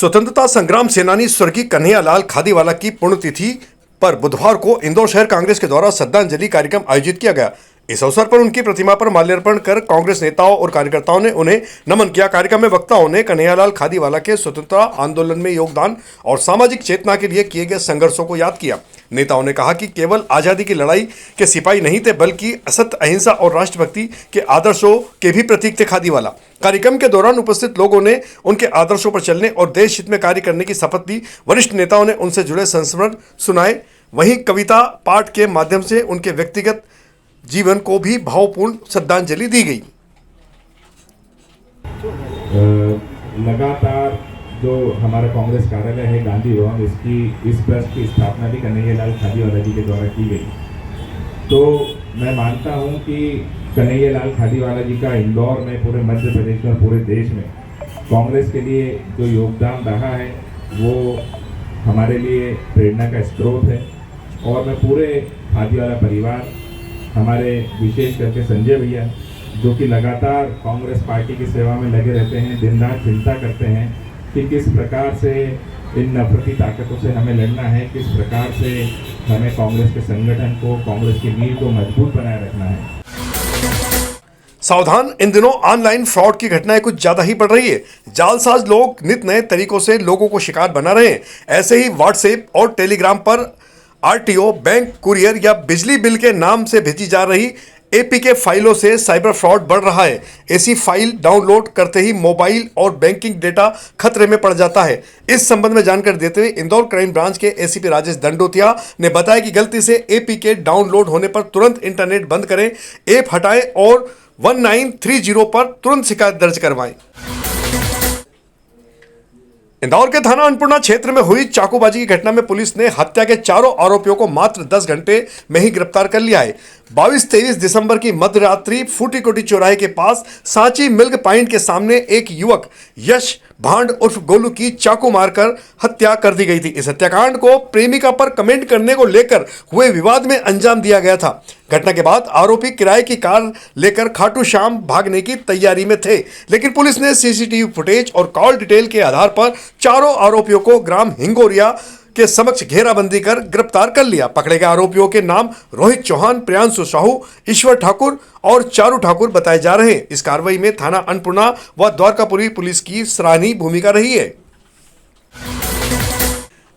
स्वतंत्रता संग्राम सेनानी स्वर्गीय कन्हैयालाल खादीवाला की पुण्यतिथि पर बुधवार को इंदौर शहर कांग्रेस के द्वारा श्रद्धांजलि कार्यक्रम आयोजित किया गया। इस अवसर पर उनकी प्रतिमा पर माल्यार्पण कर कांग्रेस नेताओं और कार्यकर्ताओं ने उन्हें नमन किया। कार्यक्रम में वक्ताओं ने कन्हैयालाल खादीवाला के स्वतंत्रता आंदोलन में योगदान और सामाजिक चेतना के लिए किए गए संघर्षों को याद किया। नेताओं ने कहा कि केवल आजादी की लड़ाई के सिपाही नहीं थे, बल्कि असत्य, अहिंसा और राष्ट्रभक्ति के आदर्शों के भी प्रतीक थे खादीवाला। कार्यक्रम के दौरान उपस्थित लोगों ने उनके आदर्शों पर चलने और देश हित में कार्य करने की शपथ ली। वरिष्ठ नेताओं ने उनसे जुड़े संस्मरण सुनाए। वहीं कविता पाठ के माध्यम से उनके व्यक्तिगत जीवन को भी भावपूर्ण श्रद्धांजलि दी गई। लगातार जो हमारा कांग्रेस कार्यालय है गांधी भवन, इस ट्रस्ट की स्थापना भी कन्हैयालाल खादीवाला जी के द्वारा की गई। तो मैं मानता हूं कि कन्हैयालाल खादीवाला जी का इंदौर में, पूरे मध्य प्रदेश में, पूरे देश में कांग्रेस के लिए जो योगदान रहा है वो हमारे लिए प्रेरणा का स्रोत है। और मैं पूरे खादीवाला परिवार, हमारे विशेष करके संजय भैया जो कि लगातार कांग्रेस पार्टी की सेवा में लगे रहते हैं, दिन रात चिंता करते हैं कि किस प्रकार से इन नफरती ताकतों से हमें लड़ना है, किस प्रकार से हमें कांग्रेस के संगठन को, कांग्रेस की नींव को मजबूत बनाए रखना है। सावधान, इन दिनों ऑनलाइन फ्रॉड की घटनाएं कुछ ज्यादा ही बढ़ रही है। जालसाज लोग नित नए तरीकों से लोगों को शिकार बना रहे हैं। ऐसे ही व्हाट्सएप और टेलीग्राम पर आरटीओ, बैंक, कुरियर या बिजली बिल के नाम से भेजी जा रही एपीके फाइलों से साइबर फ्रॉड बढ़ रहा है। ऐसी फाइल डाउनलोड करते ही मोबाइल और बैंकिंग डेटा खतरे में पड़ जाता है। इस संबंध में जानकारी देते हुए इंदौर क्राइम ब्रांच के एसीपी राजेश दंडोतिया ने बताया कि गलती से एपीके डाउनलोड होने पर तुरंत इंटरनेट बंद करें, ऐप हटाएं और 1930 पर तुरंत शिकायत दर्ज करवाएं। इंदौर के थाना अन्नपूर्णा क्षेत्र में हुई चाकूबाजी की घटना में पुलिस ने हत्या के चारों आरोपियों को मात्र 10 घंटे में ही गिरफ्तार कर लिया है। 22-23 दिसंबर की मध्य रात्रि फूटीकोटी चौराहे के पास सांची मिल्क पॉइंट के सामने एक युवक यश भांड उर्फ गोलू की चाकू मारकर हत्या कर दी गई थी। इस हत्याकांड को प्रेमिका पर कमेंट करने को लेकर हुए विवाद में अंजाम दिया गया था। घटना के बाद आरोपी किराए की कार लेकर खाटू श्याम भागने की तैयारी में थे, लेकिन पुलिस ने सीसीटीवी फुटेज और कॉल डिटेल के आधार पर चारों आरोपियों को ग्राम हिंगोरिया के समक्ष घेराबंदी कर गिरफ्तार कर लिया। पकड़े गए आरोपियों के नाम रोहित चौहान, प्रियांशु साहू, ईश्वर ठाकुर और चारू ठाकुर बताए जा रहे हैं। इस कार्रवाई में थाना अन्नपूर्णा व द्वारकापुरी पुलिस की सराहनीय भूमिका रही है।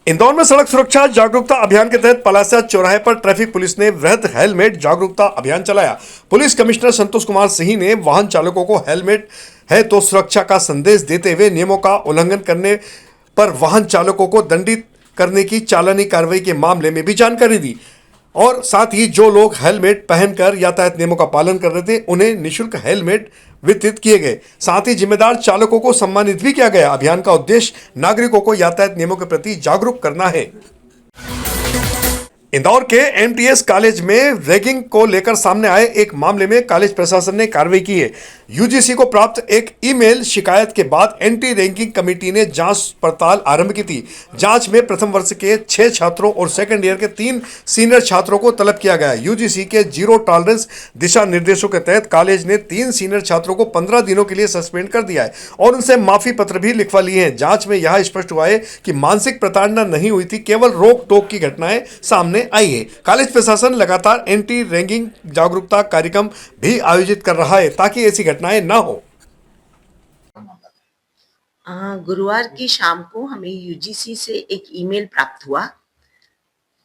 इंदौर में सड़क सुरक्षा जागरूकता अभियान के तहत पलासा चौराहे पर ट्रैफिक पुलिस ने वृहद हेलमेट जागरूकता अभियान चलाया। पुलिस कमिश्नर संतोष कुमार सिंह ने वाहन चालकों को हेलमेट है तो सुरक्षा का संदेश देते हुए नियमों का उल्लंघन करने पर वाहन चालकों को दंडित करने की चालानी कार्रवाई के मामले में भी जानकारी दी और साथ ही जो लोग हेलमेट पहनकर यातायात नियमों का पालन कर रहे थे उन्हें निःशुल्क हेलमेट वितरित किए गए। साथ ही जिम्मेदार चालकों को सम्मानित भी किया गया। अभियान का उद्देश्य नागरिकों को यातायात नियमों के प्रति जागरूक करना है। इंदौर के एमटीएस कॉलेज में रैगिंग को लेकर सामने आए एक मामले में कॉलेज प्रशासन ने कार्रवाई की है। यूजीसी को प्राप्त एक ईमेल शिकायत के बाद एंटी रैगिंग कमेटी ने जांच पड़ताल आरंभ की थी। जांच में प्रथम वर्ष के 6 छात्रों और सेकंड ईयर के 3 सीनियर छात्रों को तलब किया गया। यूजीसी के जीरो टॉलरेंस दिशा निर्देशों के तहत कॉलेज ने 3 सीनियर छात्रों को 15 दिनों के लिए सस्पेंड कर दिया है और उनसे माफी पत्र भी लिखवा लिए हैं। जांच में यह स्पष्ट हुआ है कि मानसिक प्रताड़ना नहीं हुई थी, केवल रोक टोक की घटनाएं सामने आई है। कॉलेज प्रशासन लगातार एंटी रैगिंग जागरूकता कार्यक्रम भी आयोजित कर रहा है ताकि ऐसी घटनाएं ना हो। गुरुवार की शाम को हमें यूजीसी से एक ईमेल प्राप्त हुआ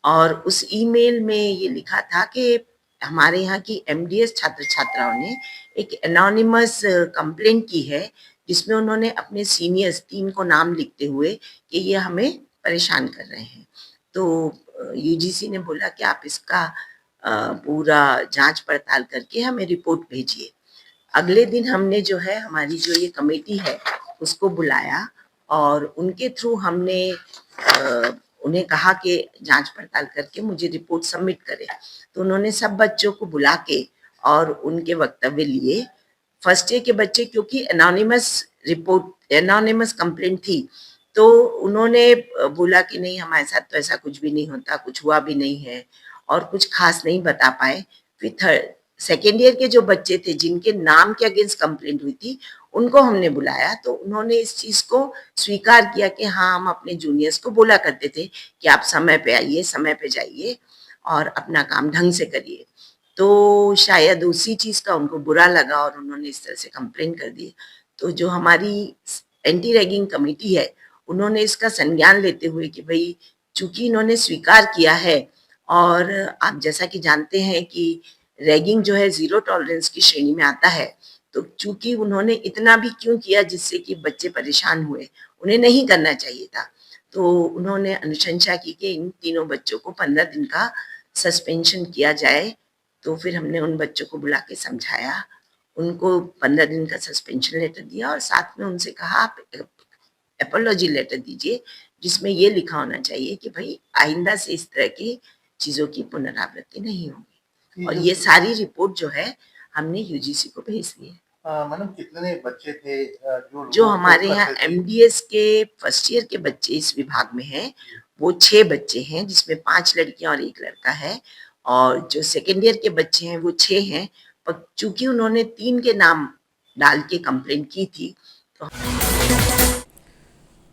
और उस ईमेल में ये लिखा था कि हमारे यहाँ की एमडीएस छात्र छात्राओं ने एक एनोनिमस कंप्लेंट की है, जिसमें उन्होंने अपने सीनियर्स 3 को नाम लिखते हुए कि ये हमें परेशान कर रहे हैं। तो यूजीसी ने बोला कि आप इसका पूरा जांच पड़ताल करके हमें रिपोर्ट भेजिए। अगले दिन हमने जो है हमारी जो ये कमेटी है उसको बुलाया और उनके थ्रू हमने उन्हें कहा कि जांच पड़ताल करके मुझे रिपोर्ट सबमिट करें। तो उन्होंने सब बच्चों को बुला के और उनके वक्तव्य लिए। फर्स्ट ईयर के बच्चे, क्योंकि एनोनिमस कंप्लेंट थी, तो उन्होंने बोला कि नहीं, हमारे साथ तो ऐसा कुछ भी नहीं होता, कुछ हुआ भी नहीं है और कुछ खास नहीं बता पाए। फिर सेकेंड ईयर के जो बच्चे थे जिनके नाम के अगेंस्ट कंप्लेंट हुई थी उनको हमने बुलाया, तो उन्होंने इस चीज को स्वीकार किया कि हाँ, हम अपने जूनियर्स को बोला करते थे कि आप समय पे आइए, समय पे जाइए और अपना काम ढंग से करिए। तो शायद उसी चीज का उनको बुरा लगा और उन्होंने इस तरह से कंप्लेंट कर दी। तो जो हमारी एंटी रैगिंग कमेटी है, उन्होंने इसका संज्ञान लेते हुए कि भाई चूंकि इन्होंने स्वीकार किया है, और आप जैसा कि जानते हैं कि रैगिंग जो है जीरो टॉलरेंस की श्रेणी में आता है, तो चूंकि उन्होंने इतना भी क्यों किया जिससे कि बच्चे परेशान हुए, उन्हें नहीं करना चाहिए था। तो उन्होंने अनुशंसा की कि इन तीनों बच्चों को 15 दिन का सस्पेंशन किया जाए। तो फिर हमने उन बच्चों को बुला के समझाया, उनको 15 दिन का सस्पेंशन लेटर दिया और साथ में उनसे कहा आप एपोलॉजी लेटर दीजिए जिसमें ये लिखा होना चाहिए कि भाई आइंदा से इस तरह की चीजों की पुनरावृत्ति नहीं होगी। और ये सारी रिपोर्ट जो है हमने यूजीसी को भेज दी है। मैडम कितने बच्चे थे जो हमारे यहाँ एमडीएस के फर्स्ट ईयर के बच्चे इस विभाग में हैं, वो 6 बच्चे हैं जिसमें 5 लड़कियां और 1 लड़का है। और जो सेकेंड ईयर के बच्चे हैं वो 6 हैं, पर चूंकि उन्होंने 3 के नाम डाल के कंप्लेंट की थी।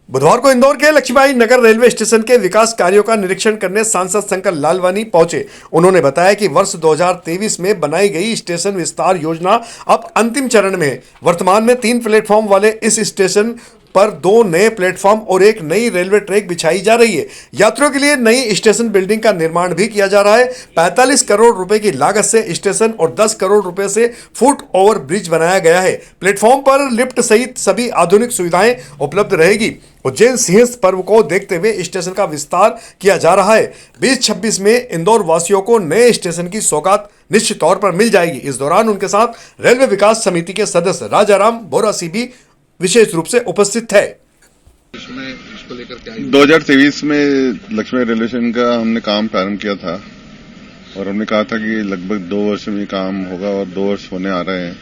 बुधवार को इंदौर के लक्ष्मीबाई नगर रेलवे स्टेशन के विकास कार्यों का निरीक्षण करने सांसद शंकर लालवानी पहुंचे। उन्होंने बताया कि वर्ष 2023 में बनाई गई स्टेशन विस्तार योजना अब अंतिम चरण में है। वर्तमान में 3 प्लेटफॉर्म वाले इस स्टेशन पर 2 नए प्लेटफॉर्म और एक नई रेलवे ट्रैक बिछाई जा रही है। यात्रियों के लिए नई स्टेशन बिल्डिंग का निर्माण भी किया जा रहा है। 45 करोड़ रुपए की लागत से स्टेशन और 10 करोड़ रुपए से फुट ओवर ब्रिज बनाया गया है। प्लेटफॉर्म पर लिफ्ट सहित सभी आधुनिक सुविधाएं उपलब्ध रहेगी। उज्जैन सिंहस्थ पर्व को देखते हुए स्टेशन का विस्तार किया जा रहा है। 2026 में इंदौर वासियों को नए स्टेशन की सौगात निश्चित तौर पर मिल जाएगी। इस दौरान उनके साथ रेलवे विकास समिति के सदस्य राजाराम बोरासी भी विशेष रूप से उपस्थित है। 2023 में लक्ष्मी रेलवे स्टेशन का हमने काम प्रारंभ किया था और हमने कहा था कि लगभग 2 वर्ष में काम होगा और 2 वर्ष होने आ रहे हैं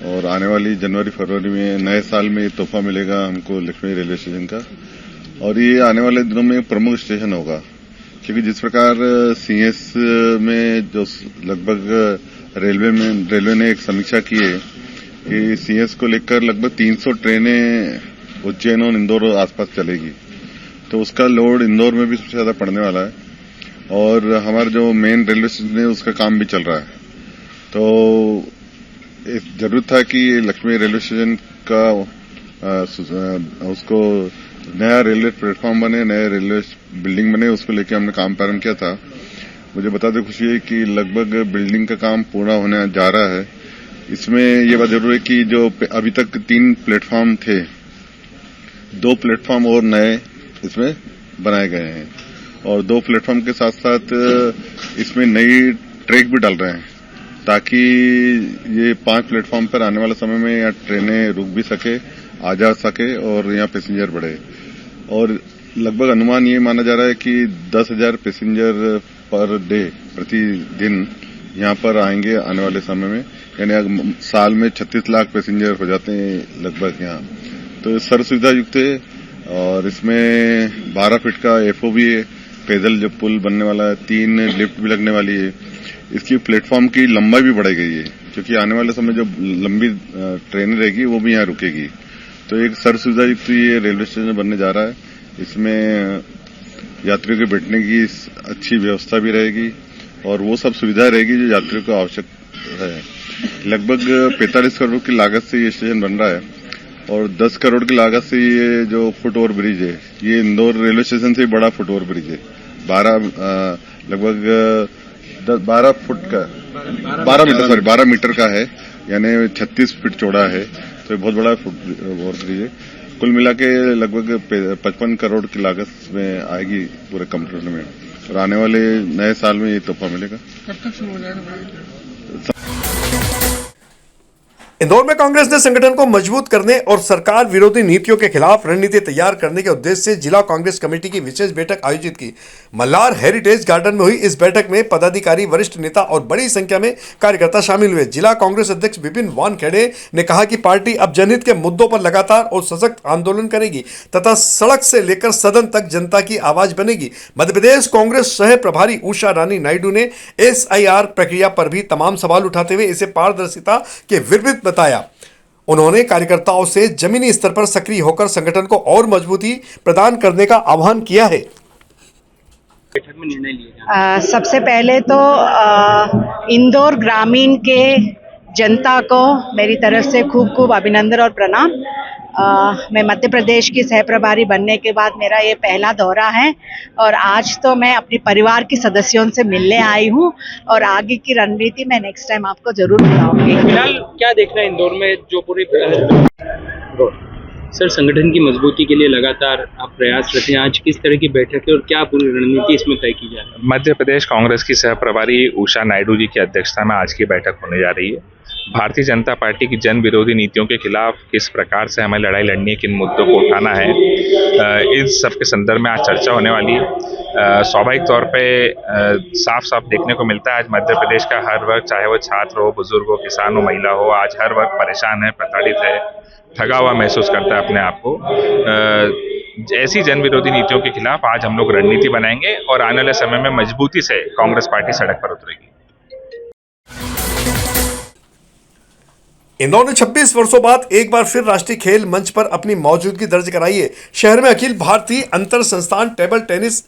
और आने वाली जनवरी फरवरी में नए साल में ये तोहफा मिलेगा हमको लक्ष्मी रेलवे स्टेशन का। और ये आने वाले दिनों में प्रमुख स्टेशन होगा, क्योंकि जिस प्रकार सीएस में जो लगभग रेलवे ने एक समीक्षा की है कि सीएस को लेकर लगभग 300 ट्रेनें उज्जैन और इंदौर और आसपास चलेगी, तो उसका लोड इंदौर में भी सबसे ज्यादा पड़ने वाला है। और हमारा जो मेन रेलवे स्टेशन है उसका काम भी चल रहा है, तो जरूरत था कि लक्ष्मी रेलवे स्टेशन का उसको नया रेलवे प्लेटफॉर्म बने, नया रेलवे बिल्डिंग बने, उसको लेकर हमने काम प्रारंभ किया था। मुझे बताते खुशी है कि लगभग बिल्डिंग का काम पूरा होने जा रहा है। इसमें ये बात जरूर है कि जो अभी तक 3 प्लेटफॉर्म थे, 2 प्लेटफॉर्म और नए इसमें बनाए गए हैं और 2 प्लेटफॉर्म के साथ साथ इसमें नई ट्रैक भी डाल रहे हैं ताकि ये 5 प्लेटफॉर्म पर आने वाले समय में यहाँ ट्रेनें रुक भी सके, आ जा सके और यहाँ पैसेंजर बढ़े। और लगभग अनुमान ये माना जा रहा है कि 10,000 पैसेंजर पर डे प्रतिदिन यहाँ पर आएंगे आने वाले समय में, यानी साल में 36 लाख पैसेंजर हो जाते हैं लगभग यहाँ। तो सर्व सुविधा युक्त है और इसमें 12 फीट का एफओ भी है, पैदल जो पुल बनने वाला है, 3 लिफ्ट भी लगने वाली है। इसकी प्लेटफॉर्म की लंबाई भी बढ़ाई गई है क्योंकि आने वाले समय जो लंबी ट्रेन रहेगी वो भी यहाँ रुकेगी। तो एक सर्व सुविधा युक्त ये रेलवे स्टेशन बनने जा रहा है। इसमें यात्रियों के बैठने की अच्छी व्यवस्था भी रहेगी और वो सब सुविधा रहेगी जो यात्रियों को आवश्यक है। लगभग 45 करोड़ की लागत से ये स्टेशन बन रहा है और 10 करोड़ की लागत से ये जो फुट ओवर ब्रिज है, ये इंदौर रेलवे स्टेशन से बड़ा फुट ओवर ब्रिज है। 12 मीटर का है, यानी 36 फीट चौड़ा है, तो ये बहुत बड़ा फुट ओवर ब्रिज है। कुल मिला के लगभग 55 करोड़ की लागत में आएगी पूरे कंप्लीट में और आने वाले नए साल में ये तोहफा मिलेगा। कब तक शुरू हो जाएगा? इंदौर में कांग्रेस ने संगठन को मजबूत करने और सरकार विरोधी नीतियों के खिलाफ रणनीति तैयार करने के उद्देश्य से जिला कांग्रेस कमेटी की विशेष बैठक आयोजित की। मल्हार हेरिटेज गार्डन में हुई इस बैठक में पदाधिकारी, वरिष्ठ नेता और बड़ी संख्या में कार्यकर्ता शामिल हुए। जिला कांग्रेस अध्यक्ष विपिन वानखेड़े ने कहा कि पार्टी अब जनहित के मुद्दों पर लगातार और सशक्त आंदोलन करेगी तथा सड़क से लेकर सदन तक जनता की आवाज बनेगी। मध्य प्रदेश कांग्रेस सह प्रभारी उषा रानी नायडू ने SIR प्रक्रिया पर भी तमाम सवाल उठाते हुए इसे पारदर्शिता के विपरीत बताया। उन्होंने कार्यकर्ताओं से जमीनी स्तर पर सक्रिय होकर संगठन को और मजबूती प्रदान करने का आह्वान किया है। बैठक में निर्णय लिए सबसे पहले तो इंदौर ग्रामीण के जनता को मेरी तरफ से खूब खूब अभिनंदन और प्रणाम। मैं मध्य प्रदेश की सह प्रभारी बनने के बाद मेरा ये पहला दौरा है और आज तो मैं अपने परिवार के सदस्यों से मिलने आई हूँ और आगे की रणनीति मैं नेक्स्ट टाइम आपको जरूर बताऊंगी। फिलहाल क्या देखना है इंदौर में जो पूरी सर संगठन की मजबूती के लिए लगातार आप प्रयासरत हैं, आज किस तरह की बैठक है और क्या पूरी रणनीति इसमें तय की जा रही है? मध्य प्रदेश कांग्रेस की सह प्रभारी उषा नायडू जी की अध्यक्षता में आज की बैठक होने जा रही है। भारतीय जनता पार्टी की जन विरोधी नीतियों के खिलाफ किस प्रकार से हमें लड़ाई लड़नी है, किन मुद्दों को उठाना है, इस सब के संदर्भ में आज चर्चा होने वाली है। स्वाभाविक तौर पे साफ साफ देखने को मिलता है आज मध्य प्रदेश का हर वर्ग, चाहे वो छात्र हो, बुजुर्ग हो, किसान हो, महिला हो, आज हर वर्ग परेशान है, प्रताड़ित है, ठगा हुआ महसूस करता है अपने आप को। ऐसी जन विरोधी नीतियों के खिलाफ आज हम लोग रणनीति बनाएंगे और आने वाले समय में मजबूती से कांग्रेस पार्टी सड़क पर उतरेगी। इंदौर ने 26 वर्षों बाद एक बार फिर राष्ट्रीय खेल मंच पर अपनी मौजूदगी दर्ज कराई है। शहर में अखिल भारतीय अंतर संस्थान टेबल टेनिस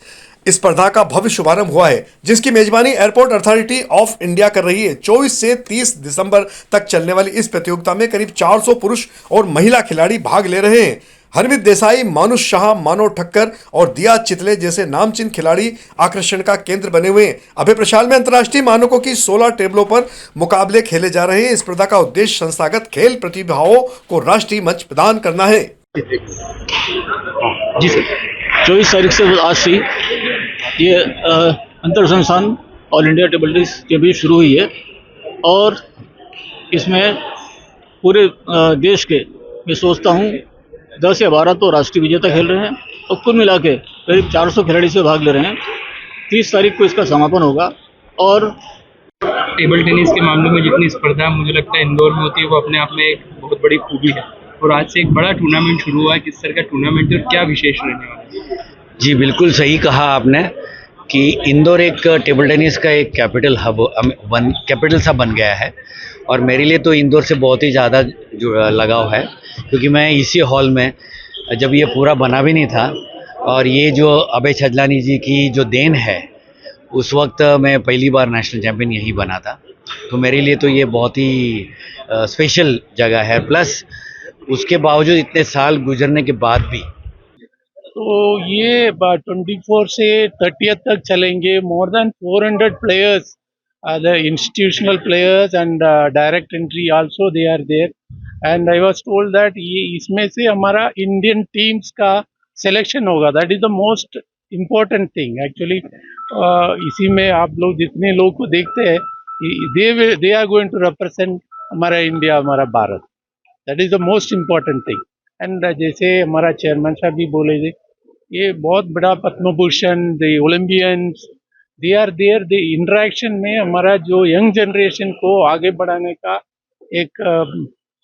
स्पर्धा का भव्य शुभारंभ हुआ है, जिसकी मेजबानी एयरपोर्ट अथॉरिटी ऑफ इंडिया कर रही है। 24 से 30 दिसंबर तक चलने वाली इस प्रतियोगिता में करीब 400 पुरुष और महिला खिलाड़ी भाग ले रहे हैं। हरमित देसाई, मानुष शाह, मानव ठक्कर और दिया चितले जैसे नामचीन खिलाड़ी आकर्षण का केंद्र बने हुए हैं। अभय प्रशाल में अंतर्राष्ट्रीय मानकों की 16 टेबलों पर मुकाबले खेले जा रहे हैं। इस स्पर्धा का उद्देश्य संस्थागत खेल प्रतिभाओं को राष्ट्रीय मंच प्रदान करना है। जी सर, 24 तारीख से आज से ये अंतर संस्थान ऑल इंडिया टेबल टेनिस के भी शुरू हुई है और इसमें पूरे देश के मैं सोचता हूँ 10 या 12 तो राष्ट्रीय विजेता खेल रहे हैं और कुल मिला के करीब 400 खिलाड़ी से भाग ले रहे हैं। 30 तारीख को इसका समापन होगा। और टेबल टेनिस के मामले में जितनी स्पर्धा मुझे लगता है इंदौर में होती है वो अपने आप में एक बहुत बड़ी खूबी है और आज से एक बड़ा टूर्नामेंट शुरू हुआ है। किस तरह का टूर्नामेंट है और क्या विशेष रहने वाला है? जी बिल्कुल सही कहा आपने कि इंदौर एक टेबल टेनिस का एक कैपिटल सा बन गया है और मेरे लिए तो इंदौर से बहुत ही ज़्यादा लगाव है, क्योंकि मैं इसी हॉल में जब ये पूरा बना भी नहीं था और ये जो अभय छजलानी जी की जो देन है, उस वक्त मैं पहली बार नेशनल चैम्पियन यही बना था, तो मेरे लिए तो ये बहुत ही स्पेशल जगह है। प्लस उसके बावजूद इतने साल गुजरने के बाद भी तो ये 24 से 30 तक चलेंगे। More than 400 players, the institutional players and direct entry also they are there and I was told that ये इसमें से हमारा इंडियन टीम्स का सिलेक्शन होगा। That is the most important thing actually. इसी में आप लोग जितने लोग को देखते हैं they are going to represent हमारा इंडिया, हमारा Bharat. That is the most important thing. And जैसे हमारा चेयरमैन साहब भी बोले थे, ये बहुत बड़ा Padma Bhushan, the Olympians, they are there. The interaction में हमारा जो यंग जनरेशन को आगे बढ़ाने का एक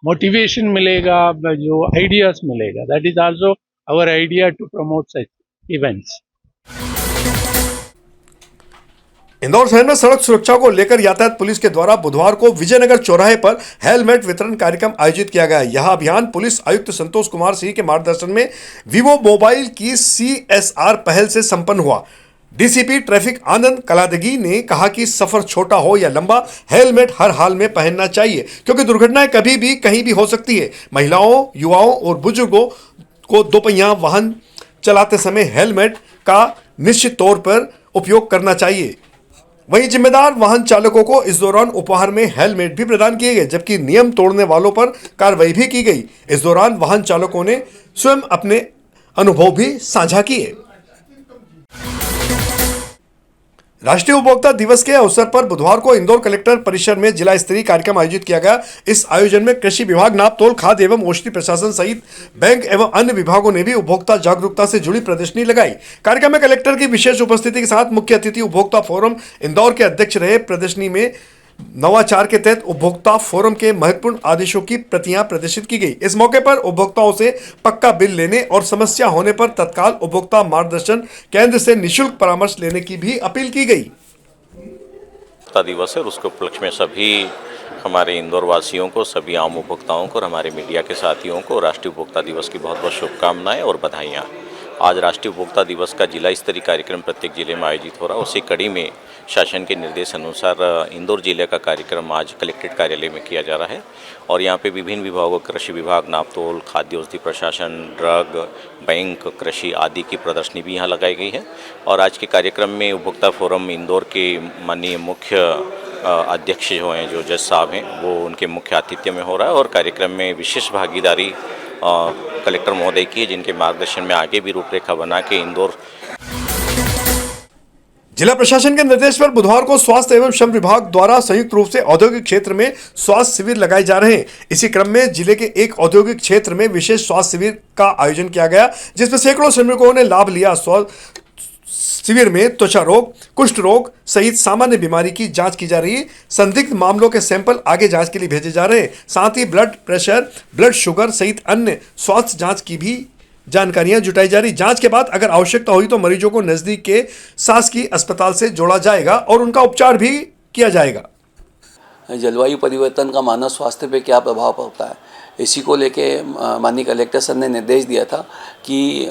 मोटिवेशन मिलेगा, जो आइडियाज मिलेगा। That is also our idea to promote such events. Indore शहर में सड़क सुरक्षा को लेकर यातायात पुलिस के द्वारा बुधवार को विजयनगर चौराहे पर हेलमेट वितरण कार्यक्रम आयोजित किया गया। यह अभियान पुलिस आयुक्त संतोष कुमार सिंह के मार्गदर्शन में विवो मोबाइल की CSR पहल से संपन्न हुआ। डीसीपी ट्रैफिक आनंद कलादगी ने कहा कि सफर छोटा हो या लंबा, हेलमेट हर हाल में पहनना चाहिए, क्योंकि दुर्घटनाएं कभी भी कहीं भी हो सकती है। महिलाओं, युवाओं और बुजुर्गों को दोपहिया वाहन चलाते समय हेलमेट का निश्चित तौर पर उपयोग करना चाहिए। वहीं जिम्मेदार वाहन चालकों को इस दौरान उपहार में हेलमेट भी प्रदान किए गए, जबकि नियम तोड़ने वालों पर कार्रवाई भी की गई। इस दौरान वाहन चालकों ने स्वयं अपने अनुभव भी साझा किए। राष्ट्रीय उपभोक्ता दिवस के अवसर पर बुधवार को इंदौर कलेक्टर परिसर में जिला स्तरीय कार्यक्रम आयोजित किया गया। इस आयोजन में कृषि विभाग, नापतोल, खाद्य एवं औषधि प्रशासन सहित बैंक एवं अन्य विभागों ने भी उपभोक्ता जागरूकता से जुड़ी प्रदर्शनी लगाई। कार्यक्रम में कलेक्टर की विशेष उपस्थिति के साथ मुख्य अतिथि उपभोक्ता फोरम इंदौर के अध्यक्ष रहे। प्रदर्शनी में नवाचार के तहत उपभोक्ता फोरम के महत्वपूर्ण आदेशों की प्रतियां प्रदर्शित की गई। इस मौके पर उपभोक्ताओं से पक्का बिल लेने और समस्या होने पर तत्काल उपभोक्ता मार्गदर्शन केंद्र से निःशुल्क परामर्श लेने की भी अपील की गई। उपभोक्ता दिवस है और उसके उपलक्ष्य में सभी हमारे इंदौर वासियों को, सभी आम उपभोक्ताओं को और हमारे मीडिया के साथियों को राष्ट्रीय उपभोक्ता दिवस की बहुत बहुत शुभकामनाएं और बधाइयाँ। आज राष्ट्रीय उपभोक्ता दिवस का जिला स्तरीय कार्यक्रम प्रत्येक जिले में आयोजित हो रहा है। उसी कड़ी में शासन के निर्देश अनुसार इंदौर जिले का कार्यक्रम आज कलेक्ट्रेट कार्यालय में किया जा रहा है और यहाँ पे विभिन्न विभागों, कृषि विभाग, नापतोल, खाद्य औषधि प्रशासन, ड्रग, बैंक, कृषि आदि की प्रदर्शनी भी यहाँ लगाई गई है। और आज के कार्यक्रम में उपभोक्ता फोरम इंदौर के माननीय मुख्य अध्यक्ष जो हैं, जो जज साहब हैं, वो उनके मुख्य आतिथ्य में हो रहा है और कार्यक्रम में विशेष भागीदारी कलेक्टर महोदय की है, जिनके मार्गदर्शन में आगे भी रूपरेखा बना के इंदौर। जिला प्रशासन के निर्देश पर बुधवार को स्वास्थ्य एवं श्रम विभाग द्वारा संयुक्त रूप से औद्योगिक क्षेत्र में स्वास्थ्य शिविर लगाए जा रहे हैं। इसी क्रम में जिले के एक औद्योगिक क्षेत्र में विशेष स्वास्थ्य शिविर का आयोजन किया गया, जिसमें सैकड़ों श्रमिकों ने लाभ लिया। शिविर में त्वचा रोग, कुष्ठ रोग सहित सामान्य बीमारी की जांच की जा रही है। संदिग्ध मामलों के सैंपल आगे जांच के लिए भेजे जा रहे हैं। साथ ही ब्लड प्रेशर, ब्लड शुगर सहित अन्य स्वास्थ्य जांच की भी जानकारियां जुटाई जा रही। जांच के बाद अगर आवश्यकता हुई तो मरीजों को नजदीक के शासकीय अस्पताल से जोड़ा जाएगा और उनका उपचार भी किया जाएगा। जलवायु परिवर्तन का मानव स्वास्थ्य पे क्या प्रभाव पड़ता है, इसी को लेके माननीय कलेक्टर सर ने निर्देश दिया था कि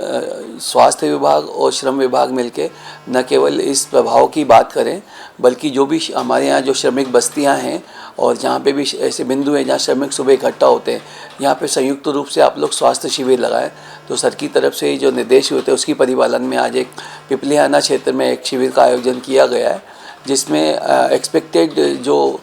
स्वास्थ्य विभाग और श्रम विभाग मिलके न केवल इस प्रभाव की बात करें, बल्कि जो भी हमारे यहाँ जो श्रमिक बस्तियाँ हैं और जहाँ पे भी ऐसे बिंदु हैं जहाँ श्रमिक सुबह इकट्ठा होते हैं, यहाँ पे संयुक्त रूप से आप लोग स्वास्थ्य शिविर लगाएं। तो सर की तरफ से जो निर्देश होते हैं उसकी परिपालन में आज एक पिपलियाना क्षेत्र में एक शिविर का आयोजन किया गया है, जिसमें एक्सपेक्टेड जो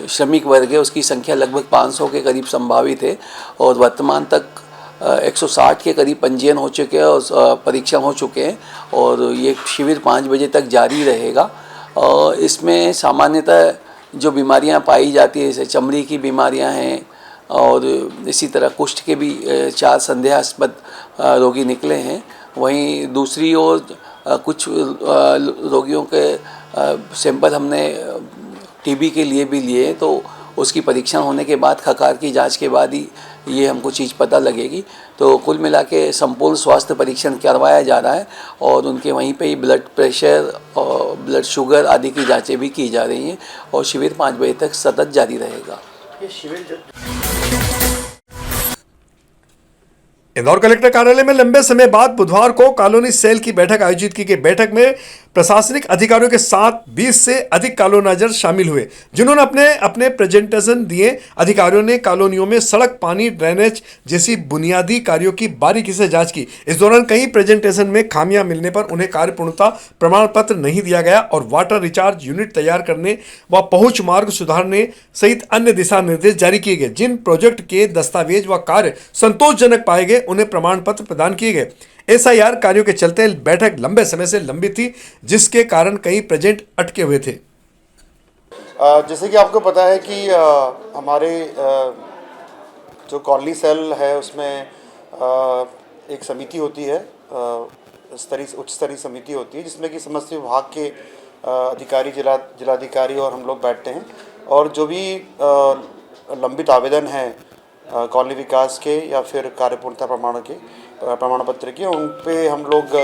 श्रमिक वर्ग है उसकी संख्या लगभग 500 के करीब संभावित है और वर्तमान तक 160 के करीब पंजीयन हो चुके हैं और परीक्षण हो चुके हैं और ये शिविर 5 बजे तक जारी रहेगा। और इसमें सामान्यतः जो बीमारियां पाई जाती है, जैसे चमड़ी की बीमारियां हैं और इसी तरह कुष्ठ के भी 4 संदेहास्पद रोगी निकले हैं। वहीं दूसरी ओर कुछ रोगियों के सैंपल हमने टीबी के लिए भी लिए, तो उसकी परीक्षण होने के बाद, खकार की जांच के बाद ही ये हमको चीज़ पता लगेगी। तो कुल मिला के संपूर्ण स्वास्थ्य परीक्षण करवाया जा रहा है और उनके वहीं पे ही ब्लड प्रेशर और ब्लड शुगर आदि की जांचें भी की जा रही हैं और शिविर 5 बजे तक सतत जारी रहेगा। ये शिविर इंदौर कलेक्टर कार्यालय में लंबे समय बाद बुधवार को कॉलोनी सेल की बैठक आयोजित की गई। बैठक में प्रशासनिक अधिकारियों के साथ 20 से अधिक कॉलोनाइजर शामिल हुए, जिन्होंने अपने अपने प्रेजेंटेशन दिए। अधिकारियों ने कॉलोनियों में सड़क, पानी, ड्रेनेज जैसी बुनियादी कार्यों की बारीकी से जांच की। इस दौरान कई प्रेजेंटेशन में खामियां मिलने पर उन्हें कार्यपूर्णता प्रमाण पत्र नहीं दिया गया और वाटर रिचार्ज यूनिट तैयार करने व पहुंच मार्ग सुधारने सहित अन्य दिशा निर्देश जारी किए गए। जिन प्रोजेक्ट के दस्तावेज व कार्य संतोषजनक पाए गए उन्हें प्रमाण पत्र प्रदान किए गए। एसआईआर कार्यों के चलते बैठक लंबे समय से लंबी थी, जिसके कारण कई प्रोजेक्ट अटके हुए थे। जैसे कि आपको पता है कि हमारे जो कॉलोनी सेल है उसमें एक समिति होती है, उच्च स्तरीय समिति होती है, जिसमें कि समस्त विभाग के अधिकारी, जिलाधिकारी और हम लोग बैठते हैं और जो भी लंबित आवेदन हैं कॉलोनी विकास के या फिर कार्यपूर्णता प्रमाण पत्र के, उन पे हम लोग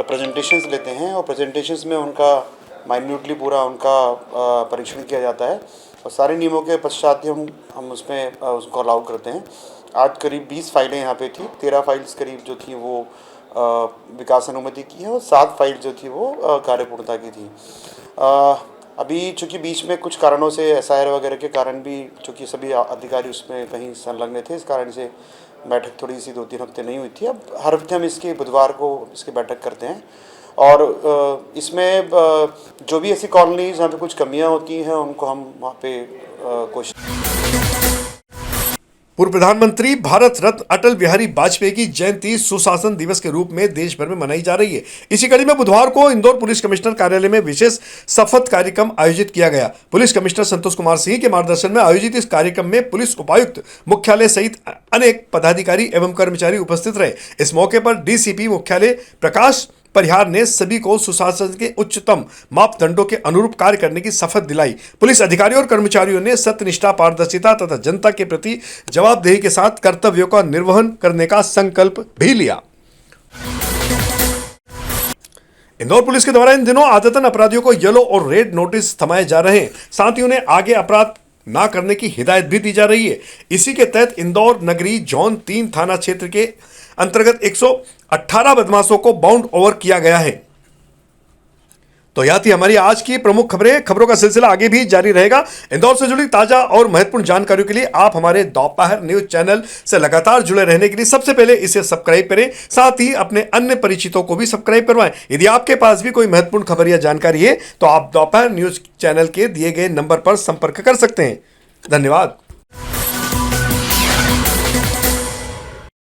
प्रेजेंटेशंस लेते हैं और प्रेजेंटेशंस में उनका माइन्यूटली पूरा उनका परीक्षण किया जाता है और सारे नियमों के पश्चात ही हम उसमें उसको अलाउ करते हैं। आज करीब 20 फाइलें यहाँ पे थी, 13 फाइल्स करीब जो थी वो विकास अनुमति की है और 7 फाइल जो थी वो कार्यपूर्णता की थी। अभी चूँकि बीच में कुछ कारणों से एसआईआर वगैरह के कारण भी, चूँकि सभी अधिकारी उसमें कहीं संलग्न थे, इस कारण से बैठक थोड़ी सी 2-3 हफ्ते नहीं हुई थी। अब हर हफ्ते हम इसके बुधवार को इसकी बैठक करते हैं और इसमें जो भी ऐसी कॉलोनीज जहाँ पे कुछ कमियाँ होती हैं उनको हम वहाँ पे कोशिश। पूर्व प्रधानमंत्री भारत रत्न अटल बिहारी वाजपेयी की जयंती सुशासन दिवस के रूप में देश भर में मनाई जा रही है। इसी कड़ी में बुधवार को इंदौर पुलिस कमिश्नर कार्यालय में विशेष शपथ कार्यक्रम आयोजित किया गया। पुलिस कमिश्नर संतोष कुमार सिंह के मार्गदर्शन में आयोजित इस कार्यक्रम में पुलिस उपायुक्त मुख्यालय सहित अनेक पदाधिकारी एवं कर्मचारी उपस्थित रहे। इस मौके पर डीसीपी मुख्यालय प्रकाश परिहार ने सभी को सुशासन के उच्चतम मापदंडों के अनुरूप कार्य करने की शपथ दिलाई। पुलिस अधिकारियों और कर्मचारियों ने सत्यनिष्ठा, पारदर्शिता तथा जनता के प्रति जवाबदेही के साथ कर्तव्यों का निर्वहन करने का संकल्प भी लिया। इंदौर पुलिस के द्वारा इन दिनों आदतन अपराधियों को येलो और रेड नोटिस थमाए जा रहे हैं। साथ ही उन्हें आगे अपराध ना करने की हिदायत भी दी जा रही है। इसी के तहत इंदौर नगरी जोन 3 थाना क्षेत्र के अंतर्गत 118 बदमाशों को बाउंड ओवर किया गया है। तो यह थी हमारी आज की प्रमुख खबरें। खबरों का सिलसिला आगे भी जारी रहेगा। इंदौर से जुड़ी ताजा और महत्वपूर्ण जानकारियों के लिए आप हमारे दोपहर न्यूज चैनल से लगातार जुड़े रहने के लिए सबसे पहले इसे सब्सक्राइब करें, साथ ही अपने अन्य परिचितों को भी सब्सक्राइब करवाएं। यदि आपके पास भी कोई महत्वपूर्ण खबर या जानकारी है तो आप दोपहर न्यूज चैनल के दिए गए नंबर पर संपर्क कर सकते हैं। धन्यवाद।